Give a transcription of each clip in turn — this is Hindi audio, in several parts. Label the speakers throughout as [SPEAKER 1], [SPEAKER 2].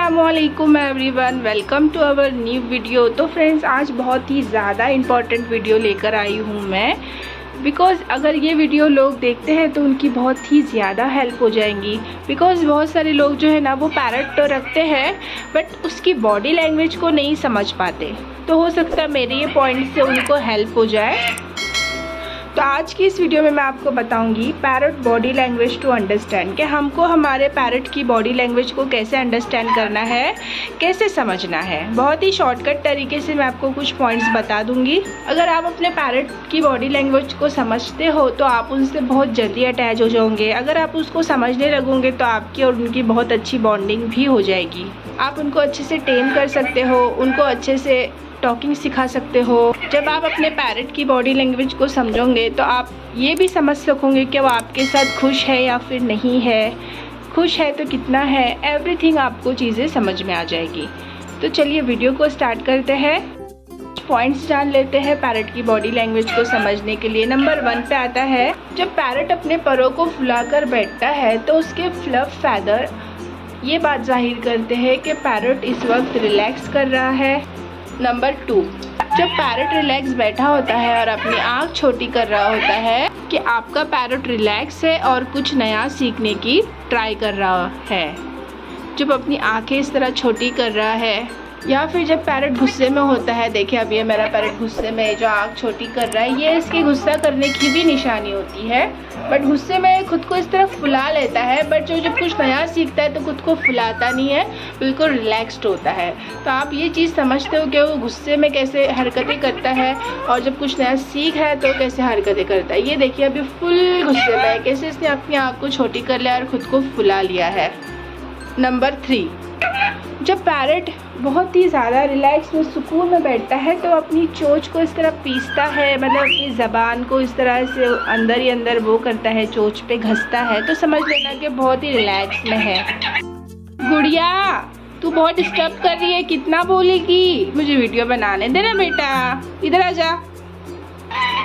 [SPEAKER 1] अस्सलामुअलैकुम everyone, welcome to our new video. तो फ्रेंड्स, आज बहुत ही ज़्यादा इम्पॉर्टेंट वीडियो लेकर आई हूँ मैं, बिकॉज़ अगर ये वीडियो लोग देखते हैं तो उनकी बहुत ही ज़्यादा हेल्प हो जाएंगी। बिकॉज़ बहुत सारे लोग जो है ना, वो पैरट तो रखते हैं बट उसकी बॉडी लैंग्वेज को नहीं समझ पाते। तो हो सकता है मेरे ये पॉइंट से उनको हेल्प हो जाए। तो आज की इस वीडियो में मैं आपको बताऊंगी parrot body language to understand, कि हमको हमारे पैरट की बॉडी लैंग्वेज को कैसे अंडरस्टैंड करना है, कैसे समझना है। बहुत ही शॉर्टकट तरीके से मैं आपको कुछ पॉइंट्स बता दूंगी। अगर आप अपने पैरट की बॉडी लैंग्वेज को समझते हो तो आप उनसे बहुत जल्दी अटैच हो जाओगे। अगर आप उसको समझने लगोगे तो आपकी और उनकी बहुत अच्छी बॉन्डिंग भी हो जाएगी। आप उनको अच्छे से टेम कर सकते हो, उनको अच्छे से टॉकिंग सिखा सकते हो। जब आप अपने पैरट की बॉडी लैंग्वेज को समझोगे तो आप ये भी समझ सकोगे कि वो आपके साथ खुश है या फिर नहीं है, खुश है तो कितना है, एवरीथिंग आपको चीज़ें समझ में आ जाएगी। तो चलिए वीडियो को स्टार्ट करते हैं। पॉइंट्स जान लेते हैं पैरट की बॉडी लैंग्वेज को समझने के लिए। नंबर 1 पे आता है, जब पैरट अपने परों को फुलाकर बैठता है तो उसके फ्लफ फैदर ये बात जाहिर करते हैं कि पैरट इस वक्त रिलैक्स कर रहा है। नंबर 2, जब पैरट रिलैक्स बैठा होता है और अपनी आँख छोटी कर रहा होता है कि आपका पैरट रिलैक्स है और कुछ नया सीखने की ट्राई कर रहा है। जब अपनी आँखें इस तरह छोटी कर रहा है, या फिर जब पैरट गुस्से में होता है। देखिए अब ये मेरा पैरट गुस्से में जो आँख छोटी कर रहा है, ये इसके गुस्सा करने की भी निशानी होती है। बट गुस्से में खुद को इस तरह फुला लेता है, बट जब कुछ नया सीखता है तो खुद को फुलाता नहीं है, बिल्कुल रिलैक्स्ड होता है। तो आप ये चीज़ समझते हो कि वो गुस्से में कैसे हरकतें करता है और जब कुछ नया सीख है तो कैसे हरकतें करता है। ये देखिए अभी फुल गुस्से में है, कैसे इसने अपनी आँख को छोटी कर लिया और खुद को फुला लिया है। नंबर 3, जब पैरट बहुत ही ज़्यादा रिलैक्स में सुकून में बैठता है तो अपनी चोंच को इस तरह पीसता है, मतलब अपनी ज़बान को इस तरह से अंदर ही अंदर वो करता है, चोंच पे घसता है। तो समझ लेना कि बहुत ही रिलैक्स में है। गुड़िया, तू बहुत डिस्टर्ब कर रही है, कितना बोलेगी? मुझे वीडियो बनाने दे ना बेटा, इधर आ जा।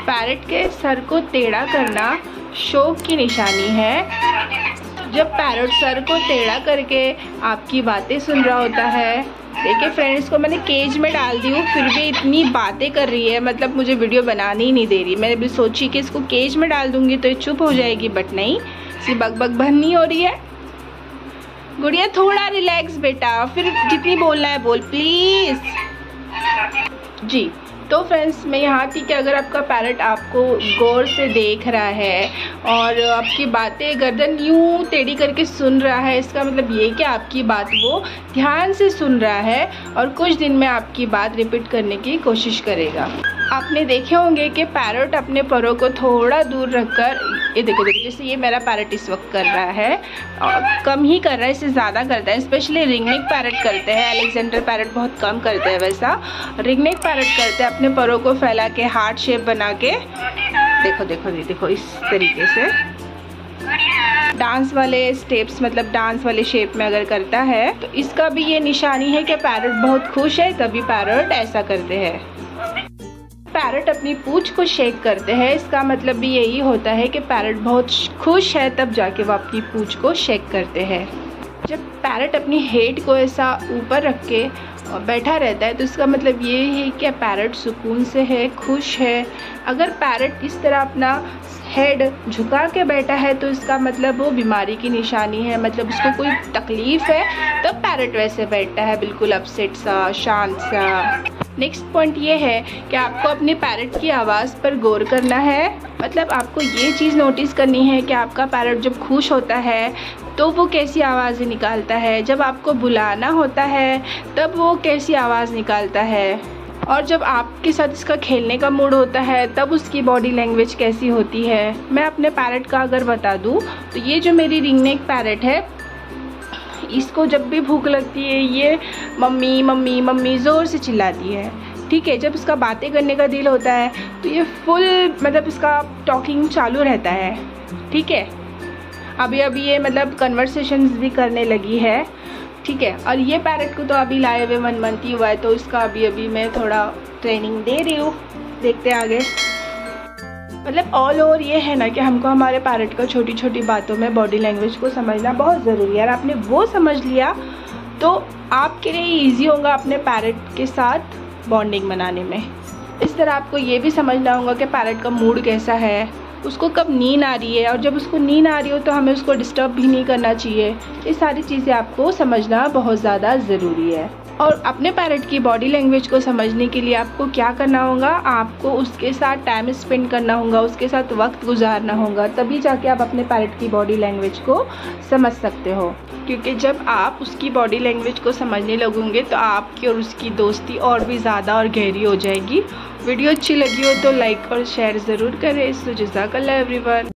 [SPEAKER 1] पैरट के सर को टेढ़ा करना शौक की निशानी है। जब पैरट सर को टेढ़ा करके आपकी बातें सुन रहा होता है, देखिए फ्रेंड्स को मैंने केज में डाल दी हूँ फिर भी इतनी बातें कर रही है, मतलब मुझे वीडियो बनाने ही नहीं दे रही। मैंने भी सोची कि इसको केज में डाल दूंगी तो ये चुप हो जाएगी, बट नहीं, इसी बक बक भन्नी हो रही है। गुड़िया थोड़ा रिलैक्स बेटा, फिर जितनी बोलना है बोल प्लीज जी। तो फ्रेंड्स, मैं यहाँ थी कि अगर आपका पैरट आपको गौर से देख रहा है और आपकी बातें गर्दन यूँ टेढ़ी करके सुन रहा है, इसका मतलब ये कि आपकी बात वो ध्यान से सुन रहा है और कुछ दिन में आपकी बात रिपीट करने की कोशिश करेगा। आपने देखे होंगे कि पैरट अपने परों को थोड़ा दूर रखकर, ये देखो जैसे ये मेरा पैरट इस वक्त कर रहा है, और कम ही कर रहा है, इससे ज़्यादा करता है। स्पेशली रिंगनेक पैरट करते हैं, अलेक्जेंडर पैरट बहुत कम करते हैं, वैसा रिंगनेक पैरट करते हैं। अपने परों को फैला के हार्ट शेप बना के, देखो देखो देखो इस तरीके से डांस वाले स्टेप्स, मतलब डांस वाले शेप में अगर करता है तो इसका भी ये निशानी है कि पैरट बहुत खुश है, तभी पैरट ऐसा करते हैं। पैरट अपनी पूंछ को शेक करते हैं, इसका मतलब भी यही होता है कि पैरट बहुत खुश है, तब जाके वो अपनी पूंछ को शेक करते हैं। जब पैरट अपनी हेड को ऐसा ऊपर रख के बैठा रहता है तो इसका मतलब ये है कि पैरट सुकून से है, खुश है। अगर पैरट इस तरह अपना हेड झुका के बैठा है तो इसका मतलब वो बीमारी की निशानी है, मतलब उसको कोई तकलीफ है, तब पैरट वैसे बैठता है, बिल्कुल अपसेट सा, शांत सा। नेक्स्ट पॉइंट ये है कि आपको अपने पैरट की आवाज़ पर गौर करना है। मतलब आपको ये चीज़ नोटिस करनी है कि आपका पैरट जब खुश होता है तो वो कैसी आवाज़ें निकालता है, जब आपको बुलाना होता है तब वो कैसी आवाज़ निकालता है, और जब आपके साथ इसका खेलने का मूड होता है तब उसकी बॉडी लैंग्वेज कैसी होती है। मैं अपने पैरट का अगर बता दूँ तो ये जो मेरी रिंगनेक पैरट है, इसको जब भी भूख लगती है ये मम्मी मम्मी मम्मी ज़ोर से चिल्लाती है। ठीक है, जब इसका बातें करने का दिल होता है तो ये फुल, मतलब इसका टॉकिंग चालू रहता है। ठीक है, अभी अभी ये मतलब कन्वर्सेशंस भी करने लगी है। ठीक है, और ये पैरट को तो अभी लाए हुए 1 मंथ ही हुआ है, तो इसका अभी मैं थोड़ा ट्रेनिंग दे रही हूँ, देखते आगे। मतलब ऑल ओवर ये है ना कि हमको हमारे पैरट को छोटी छोटी बातों में बॉडी लैंग्वेज को समझना बहुत ज़रूरी है। और आपने वो समझ लिया तो आपके लिए ईजी होगा अपने पैरट के साथ बॉन्डिंग बनाने में। इस तरह आपको ये भी समझना होगा कि पैरट का मूड कैसा है, उसको कब नींद आ रही है, और जब उसको नींद आ रही हो तो हमें उसको डिस्टर्ब भी नहीं करना चाहिए। ये सारी चीज़ें आपको समझना बहुत ज़्यादा ज़रूरी है। और अपने पैरट की बॉडी लैंग्वेज को समझने के लिए आपको क्या करना होगा, आपको उसके साथ टाइम स्पेंड करना होगा, उसके साथ वक्त गुजारना होगा, तभी जाके आप अपने पैरट की बॉडी लैंग्वेज को समझ सकते हो। क्योंकि जब आप उसकी बॉडी लैंग्वेज को समझने लगोगे तो आपकी और उसकी दोस्ती और भी ज़्यादा और गहरी हो जाएगी। वीडियो अच्छी लगी हो तो लाइक और शेयर ज़रूर करें। सो जज़ाकल्लाह एवरीवन।